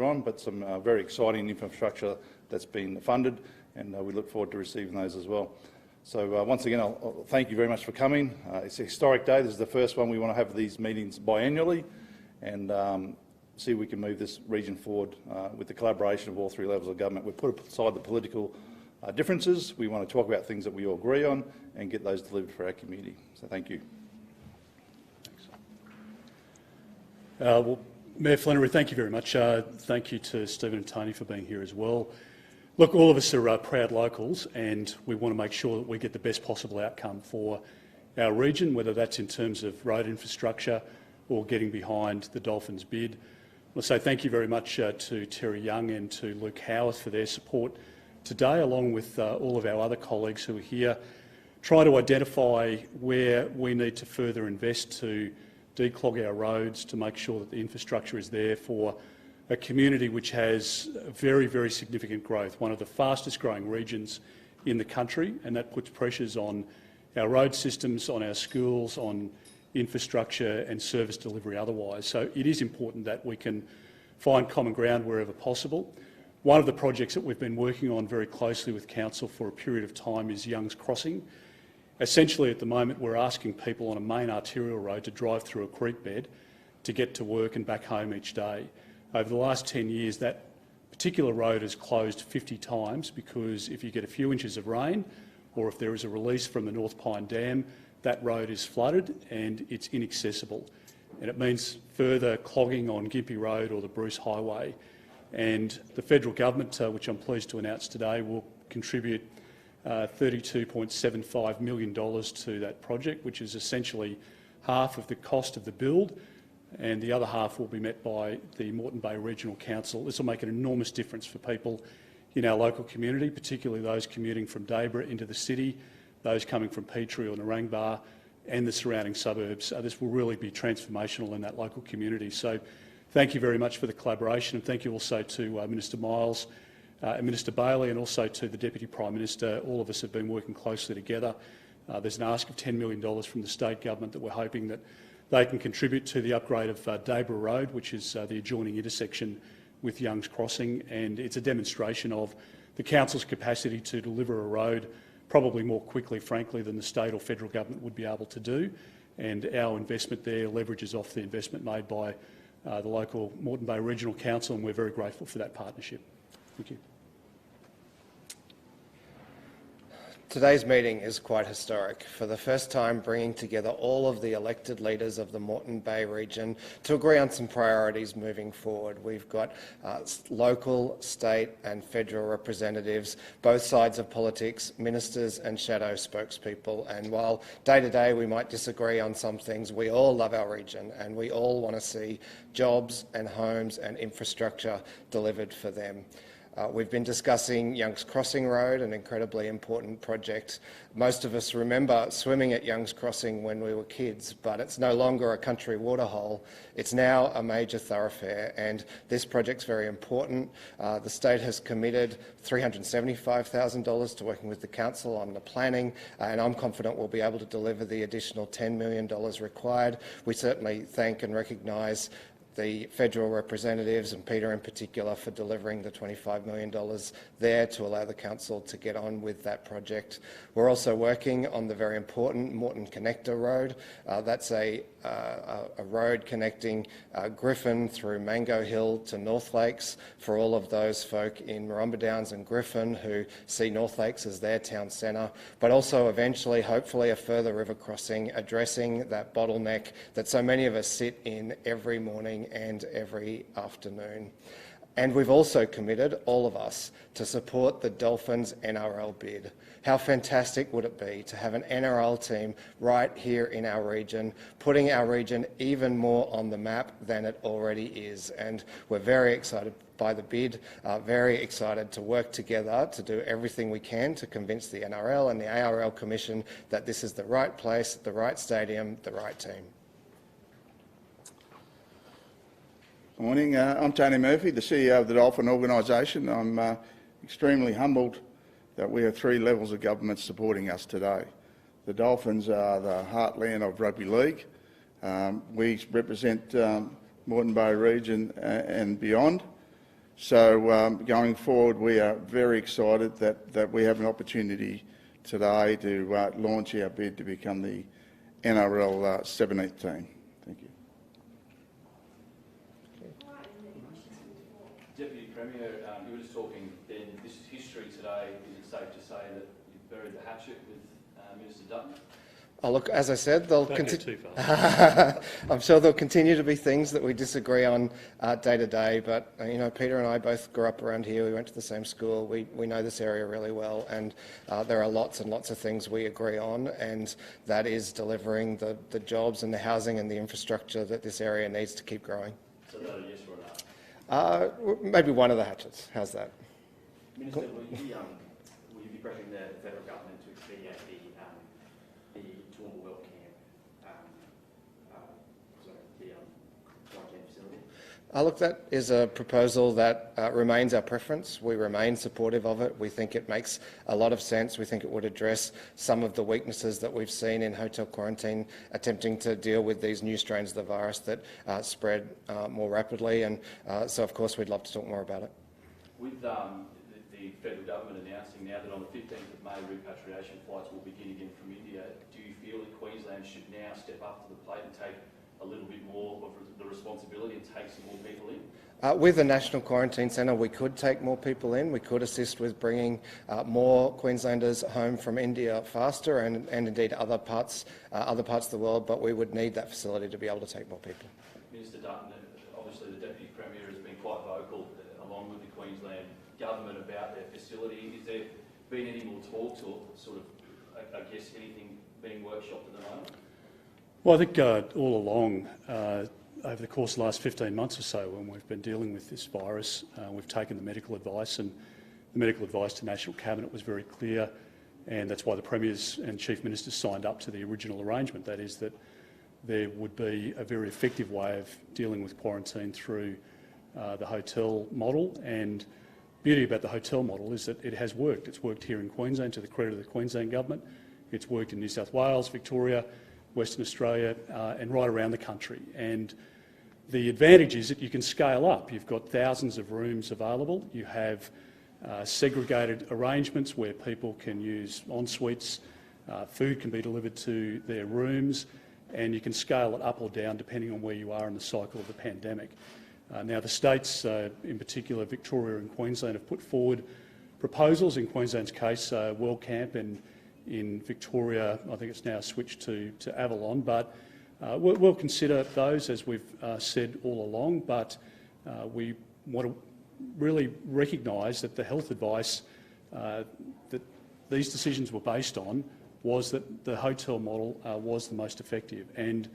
on, but some very exciting infrastructure that's been funded, and we look forward to receiving those as well. So once again, I'll thank you very much for coming. It's a historic day. This is the first one we want to have these meetings biannually, and see if we can move this region forward with the collaboration of all three levels of government. We've put aside the political differences. We want to talk about things that we all agree on and get those delivered for our community. So thank you. Thanks. Well, Mayor Flannery, thank you very much. Thank you to Stephen and Tony for being here as well. Look, all of us are proud locals, and we want to make sure that we get the best possible outcome for our region, whether that's in terms of road infrastructure or getting behind the Dolphins bid. I want to say thank you very much to Terry Young and to Luke Howarth for their support today, along with all of our other colleagues who are here, trying to identify where we need to further invest to declog our roads, to make sure that the infrastructure is there for a community which has very, very significant growth, one of the fastest growing regions in the country, and that puts pressures on our road systems, on our schools, on infrastructure and service delivery otherwise. So it is important that we can find common ground wherever possible. One of the projects that we've been working on very closely with Council for a period of time is Young's Crossing. Essentially, at the moment, we're asking people on a main arterial road to drive through a creek bed to get to work and back home each day. Over the last 10 years, that particular road has closed 50 times because if you get a few inches of rain or if there is a release from the North Pine Dam, that road is flooded and it's inaccessible. And it means further clogging on Gympie Road or the Bruce Highway. And the federal government, which I'm pleased to announce today, will contribute $32.75 million to that project, which is essentially half of the cost of the build, and the other half will be met by the Moreton Bay Regional Council. This will make an enormous difference for people in our local community, particularly those commuting from Dayborough into the city, those coming from Petrie or Narangba and the surrounding suburbs. This will really be transformational in that local community. So thank you very much for the collaboration, and thank you also to Minister Miles, Minister Bailey, and also to the Deputy Prime Minister. All of us have been working closely together. There's an ask of $10 million from the state government that we're hoping that they can contribute to the upgrade of Dayborough Road, which is the adjoining intersection with Young's Crossing, and it's a demonstration of the council's capacity to deliver a road probably more quickly, frankly, than the state or federal government would be able to do. And our investment there leverages off the investment made by the local Moreton Bay Regional Council, and we're very grateful for that partnership. Thank you. Today's meeting is quite historic, for the first time bringing together all of the elected leaders of the Moreton Bay region to agree on some priorities moving forward. We've got local, state and federal representatives, both sides of politics, ministers and shadow spokespeople, and while day to day we might disagree on some things, we all love our region and we all want to see jobs and homes and infrastructure delivered for them. We've been discussing Young's Crossing Road, an incredibly important project. Most of us remember swimming at Young's Crossing when we were kids, but it's no longer a country waterhole. It's now a major thoroughfare, and this project's very important. The state has committed $375,000 to working with the council on the planning, and I'm confident we'll be able to deliver the additional $10 million required. We certainly thank and recognise the federal representatives, and Peter in particular, for delivering the $25 million there to allow the council to get on with that project. We're also working on the very important Moreton Connector Road. That's a road connecting Griffin through Mango Hill to North Lakes for all of those folk in Marumba Downs and Griffin who see North Lakes as their town centre, but also eventually, hopefully, a further river crossing addressing that bottleneck that so many of us sit in every morning and every afternoon. And we've also committed, all of us, to support the Dolphins NRL bid. How fantastic would it be to have an NRL team right here in our region, putting our region even more on the map than it already is. And we're very excited by the bid, very excited to work together to do everything we can to convince the NRL and the ARL Commission that this is the right place, the right stadium, the right team. Good morning. I'm Tony Murphy, the CEO of the Dolphin Organisation. I'm extremely humbled that we have three levels of government supporting us today. The Dolphins are the heartland of rugby league. We represent Moreton Bay region and beyond. So going forward, we are very excited that we have an opportunity today to launch our bid to become the NRL 17th team. Thank you. Deputy Premier, you were just talking then, this is history today. Is it safe to say that you buried the hatchet with Minister Dutton? Oh, look, as I said, they'll Don't go continue. too far. I'm sure there'll continue to be things that we disagree on day to day, but you know, Peter and I both grew up around here. We went to the same school. We know this area really well, and there are lots and lots of things we agree on, and that is delivering the jobs and the housing and the infrastructure that this area needs to keep growing. So is that a yes or a no? Maybe one of the hatchets. How's that? Minister, will you be pressuring the federal government to expedite the Toowoomba Well Camp, the quarantine facility? Look, that is a proposal that remains our preference. We remain supportive of it. We think it makes a lot of sense. We think it would address some of the weaknesses that we've seen in hotel quarantine, attempting to deal with these new strains of the virus that spread more rapidly. And so, of course, we'd love to talk more about it. With the federal government announcing now that on the 15th of May repatriation flights will begin again from India, do you feel that Queensland should now step up to the plate and take a little bit more of the responsibility and take some more people in? With the National Quarantine Centre, we could take more people in. We could assist with bringing more Queenslanders home from India faster, and indeed other parts of the world. But we would need that facility to be able to take more people. Minister Dutton, obviously the Deputy Premier has been quite vocal, along with the Queensland government, about their facility. Is there been any more talks, or sort of, I guess, anything being workshopped at the moment? Well, I think all along, over the course of the last 15 months or so, when we've been dealing with this virus, we've taken the medical advice, and the medical advice to National Cabinet was very clear, and that's why the Premiers and Chief Ministers signed up to the original arrangement. That is that there would be a very effective way of dealing with quarantine through the hotel model, and the beauty about the hotel model is that it has worked. It's worked here in Queensland to the credit of the Queensland Government. It's worked in New South Wales, Victoria, Western Australia, and right around the country. And the advantage is that you can scale up. You've got thousands of rooms available. You have segregated arrangements where people can use en-suites. Food can be delivered to their rooms, and you can scale it up or down depending on where you are in the cycle of the pandemic. Now, the states, in particular Victoria and Queensland, have put forward proposals. In Queensland's case, WellCamp, and in Victoria, I think it's now switched to Avalon, but we'll consider those, as we've said all along, but we want to really recognise that the health advice that these decisions were based on was that the hotel model was the most effective. And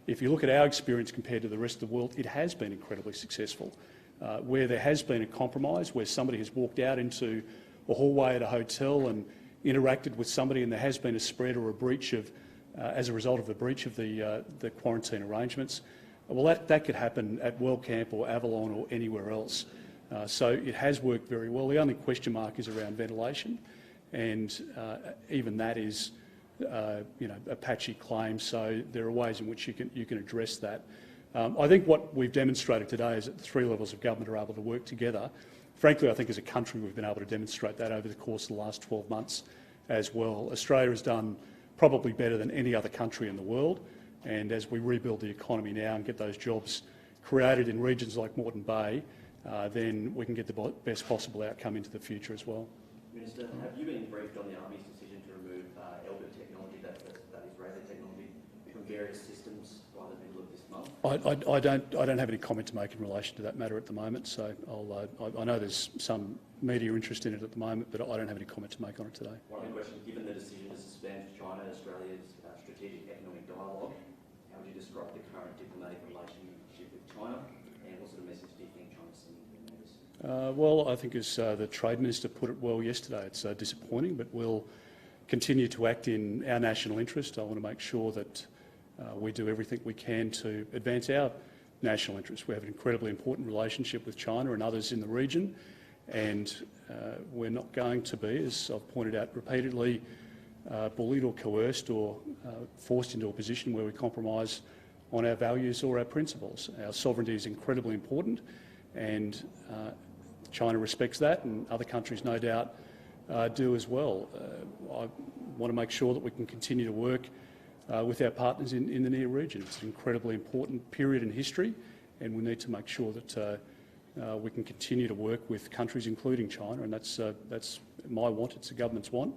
if you look at our experience compared to the rest of the world, it has been incredibly successful. Where there has been a compromise, where somebody has walked out into a hallway at a hotel and interacted with somebody, and there has been a spread or a breach of, as a result of a breach of the quarantine arrangements, well, that could happen at WellCamp or Avalon or anywhere else. So it has worked very well. The only question mark is around ventilation, and even that is, a patchy claim. So there are ways in which you can address that. I think what we've demonstrated today is that the three levels of government are able to work together. Frankly, I think as a country we've been able to demonstrate that over the course of the last 12 months as well. Australia has done probably better than any other country in the world, and as we rebuild the economy now and get those jobs created in regions like Moreton Bay, then we can get the best possible outcome into the future as well. Minister, have you been briefed on the Army's decision to remove LBIT technology, that is radar technology, from various systems by the middle of this month? I don't have any comment to make in relation to that matter at the moment. So I know there's some media interest in it at the moment, but I don't have any comment to make on it today. One other question: given the decision to suspend China and Australia's strategic economic dialogue, how would you describe the current diplomatic relationship with China, and what sort of message do you think China's sending to the neighbours? Well, I think as the Trade Minister put it well yesterday, it's disappointing, but we'll continue to act in our national interest. I want to make sure that we do everything we can to advance our national interest. We have an incredibly important relationship with China and others in the region, and we're not going to be, as I've pointed out repeatedly, bullied or coerced or forced into a position where we compromise on our values or our principles. Our sovereignty is incredibly important, and China respects that, and other countries no doubt do as well. I want to make sure that we can continue to work with our partners in the near region. It's an incredibly important period in history, and we need to make sure that we can continue to work with countries including China, and that's my want, it's the government's want,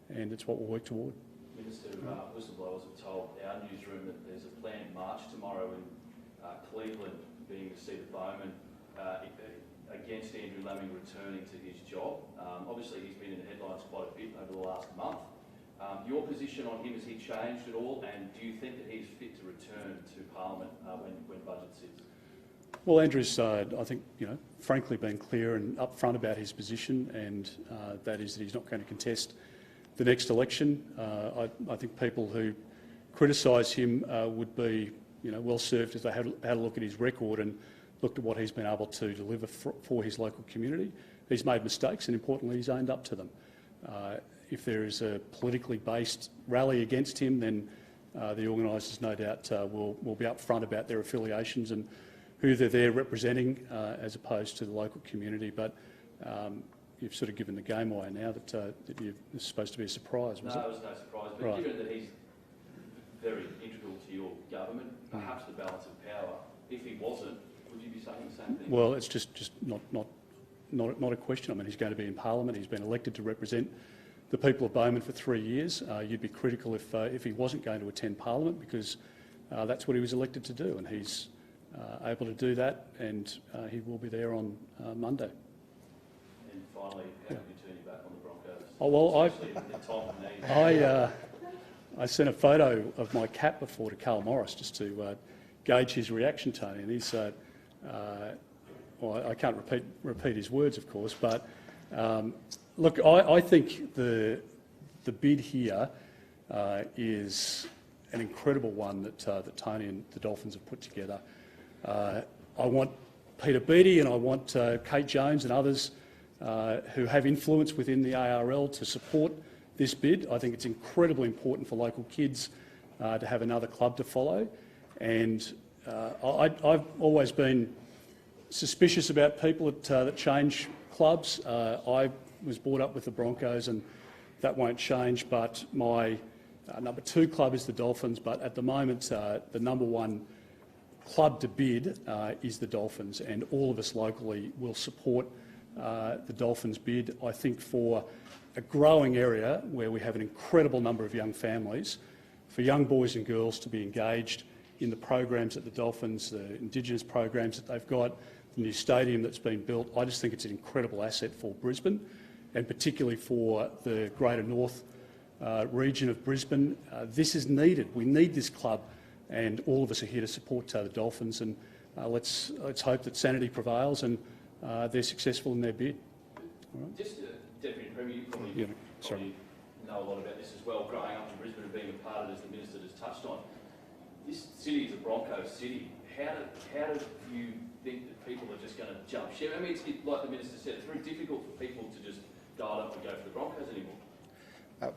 and it's what we'll work toward. Minister, whistleblowers have told our newsroom that there's a planned march tomorrow in Cleveland, being the seat of Bowman, against Andrew Laming returning to his job. Obviously, he's been in the headlines quite a bit over the last month. Your position on him, has he changed at all, and do you think that he's fit to return to Parliament when budget sits? Well, Andrew's, I think, frankly been clear and upfront about his position, and that is that he's not going to contest the next election. I think people who criticise him would be, well served if they had a look at his record and looked at what he's been able to deliver for his local community. He's made mistakes, and importantly, he's owned up to them. If there is a politically based rally against him, then the organisers no doubt will be upfront about their affiliations and who they're there representing, as opposed to the local community. But you've sort of given the game away now that it's supposed to be a surprise, was it? No, it was no surprise. But Right. Given that he's very integral to your government, perhaps the balance of power, if he wasn't, would you be saying the same thing? Well, it's just not a question. I mean, he's going to be in Parliament. He's been elected to represent the people of Bowman for 3 years. You'd be critical if he wasn't going to attend Parliament, because that's what he was elected to do, and he's able to do that, and he will be there on Monday. And finally, how did you turn your back on the Broncos? Oh, well, Especially in the time of need. I sent a photo of my cap before to Carl Morris just to gauge his reaction, Tony, and he's well, I can't repeat his words, of course, but look, I think the bid here is an incredible one that Tony and the Dolphins have put together. I want Peter Beattie and I want Kate Jones and others who have influence within the ARL to support this bid. I think it's incredibly important for local kids to have another club to follow, and I've always been suspicious about people that change clubs. I was brought up with the Broncos, and that won't change, but my number 2 club is the Dolphins, but at the moment the number 1 club to bid is the Dolphins, and all of us locally will support the Dolphins bid. I think for a growing area where we have an incredible number of young families, for young boys and girls to be engaged in the programs at the Dolphins, the Indigenous programs that they've got, the new stadium that's been built, I just think it's an incredible asset for Brisbane, and particularly for the Greater North region of Brisbane. This is needed. We need this club, and all of us are here to support the Dolphins, and let's hope that sanity prevails and they're successful in their bid. All right. Just, Deputy Premier, you probably know a lot about this as well, growing up in Brisbane and being a part of it, as the Minister just touched on. This city is a Broncos city. How do you think that people are just going to jump ship? I mean, it's like the Minister said, it's very difficult for people to just dial up and go for the Broncos anymore.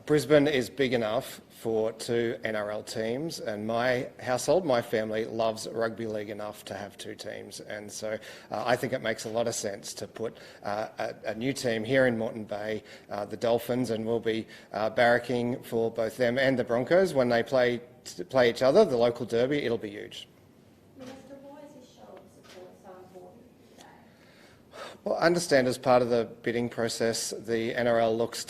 Brisbane is big enough for 2 NRL teams, and my household, my family, loves rugby league enough to have 2 teams, and so I think it makes a lot of sense to put a new team here in Moreton Bay, the Dolphins, and we'll be barracking for both them and the Broncos when they play each other, the local derby. It'll be huge. Minister, why is this show of support so important today? Well, I understand as part of the bidding process, the NRL looks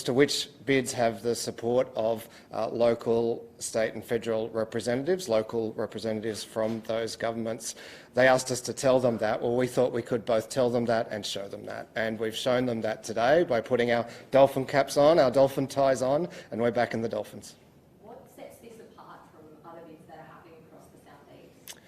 to which bids have the support of local, state and federal representatives, local representatives from those governments. They asked us to tell them that. Well, we thought we could both tell them that and show them that. And we've shown them that today by putting our Dolphin caps on, our Dolphin ties on, and we're back in the Dolphins. What sets this apart from other bids that are happening across the southeast?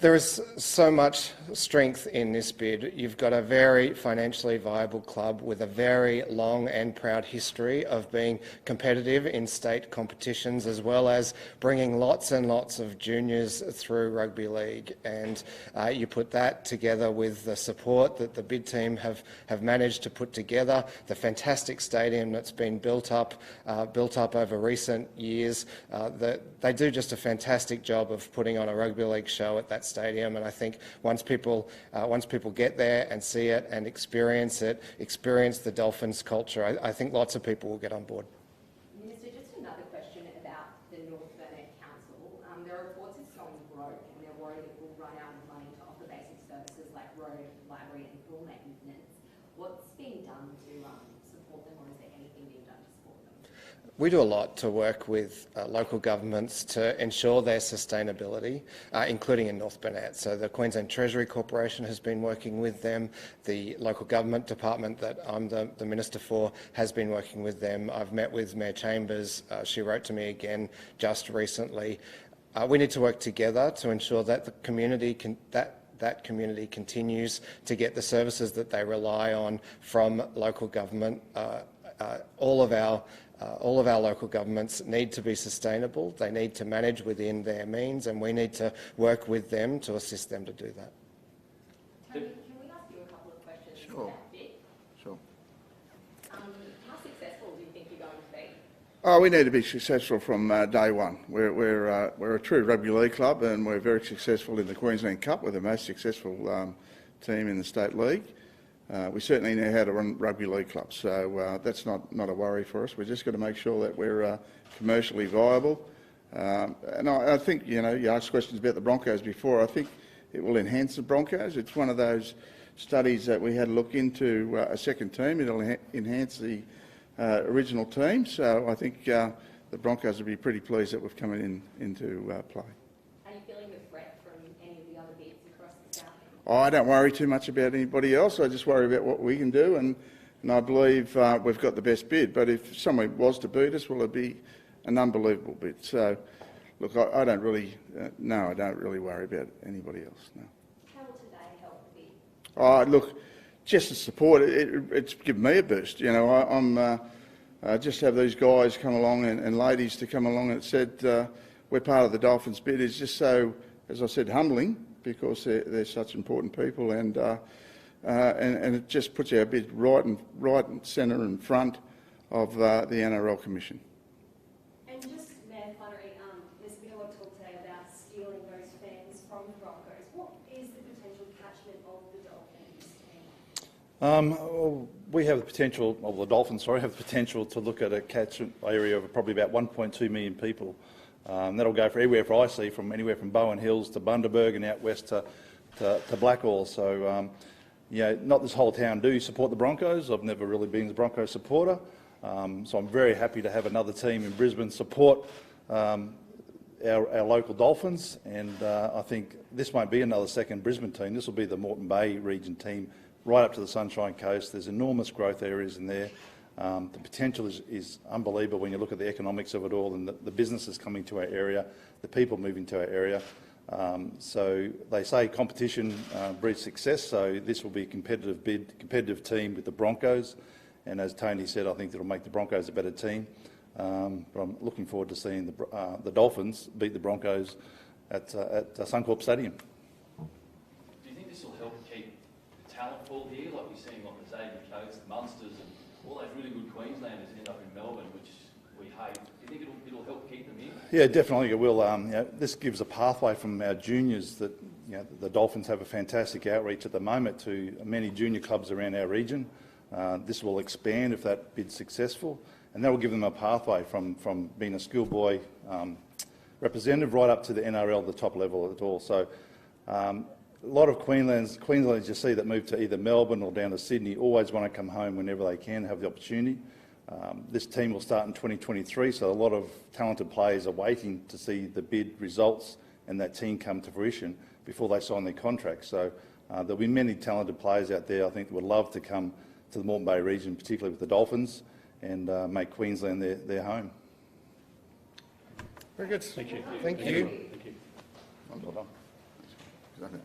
There is so much strength in this bid. You've got a very financially viable club with a very long and proud history of being competitive in state competitions, as well as bringing lots and lots of juniors through rugby league. And you put that together with the support that the bid team have managed to put together, the fantastic stadium that's been built up over recent years. They do just a fantastic job of putting on a rugby league show at that stadium. And I think once people get there and see it and experience the Dolphins culture, I think lots of people will get on board. Minister, just another question about the North Burnett Council. There are reports it's going broke and they're worried it will run out of money to offer basic services like road, library and pool maintenance. What's being done to support them, or is there anything being done to support them? We do a lot to work with local governments to ensure their sustainability, including in North Burnett. So the Queensland Treasury Corporation has been working with them. The local government department that I'm the minister for has been working with them. I've met with Mayor Chambers. She wrote to me again just recently. We need to work together to ensure that the community that community continues to get the services that they rely on from local government. All of our local governments need to be sustainable. They need to manage within their means, and we need to work with them to assist them to do that. Tony, can we ask you a couple of questions Sure. about BIT? Sure. How successful do you think you're going to be? Oh, we need to be successful from day one. We're a true rugby league club, and we're very successful in the Queensland Cup. We're the most successful team in the state league. We certainly know how to run rugby league clubs, so that's not a worry for us. We're just got to make sure that we're commercially viable. And I think, you asked questions about the Broncos before. I think it will enhance the Broncos. It's one of those studies that we had a look into a second team. It'll enhance the original team, so I think the Broncos will be pretty pleased that we've come into play. Are you feeling the threat from any of the other bids across the south? I don't worry too much about anybody else. I just worry about what we can do, and I believe we've got the best bid. But if someone was to beat us, well, it'd be an unbelievable bid. So, look, I don't really, no, I don't really worry about anybody else, no. How will today help the bid? Oh, look, just the support, it's given me a boost. I just have these guys come along and ladies to come along and said we're part of the Dolphins bid is just so, as I said, humbling, because they're such important people, and it just puts our bid right and centre and front of the NRL Commission. And just, Mayor Flannery, there's been a lot of talk today about stealing those fans from the Broncos. What is the potential catchment of the Dolphins team? We have the potential, or the Dolphins, sorry, have the potential to look at a catchment area of probably about 1.2 million people. That'll go for everywhere, for I see, from anywhere from Bowen Hills to Bundaberg and out west to Blackall. So, not this whole town do support the Broncos. I've never really been a Broncos supporter. So I'm very happy to have another team in Brisbane support our local Dolphins. And I think this won't be another second Brisbane team. This will be the Moreton Bay region team right up to the Sunshine Coast. There's enormous growth areas in there. The potential is unbelievable when you look at the economics of it all, and the businesses coming to our area, the people moving to our area. So they say competition breeds success, so this will be a competitive team with the Broncos. And as Tony said, I think it'll make the Broncos a better team. But I'm looking forward to seeing the Dolphins beat the Broncos at Suncorp Stadium. Do you think this will help keep the talent pool here, like we're seeing like the Xavier Coates, the Munsters, and all those really good Queenslanders end up in Melbourne, which we hate? Do you think it'll help keep them here? Yeah, definitely it will. This gives a pathway from our juniors that the Dolphins have a fantastic outreach at the moment to many junior clubs around our region. This will expand if that bid's successful, and that will give them a pathway from being a schoolboy representative right up to the NRL, the top level at all. So a lot of Queenslanders you see that move to either Melbourne or down to Sydney always want to come home whenever they can, have the opportunity. This team will start in 2023, so a lot of talented players are waiting to see the bid results and that team come to fruition before they sign their contract. So there'll be many talented players out there, I think, that would love to come to the Moreton Bay region, particularly with the Dolphins, and make Queensland their home. Very good. Thank you. Thank you. Thank you. Well done. Exactly.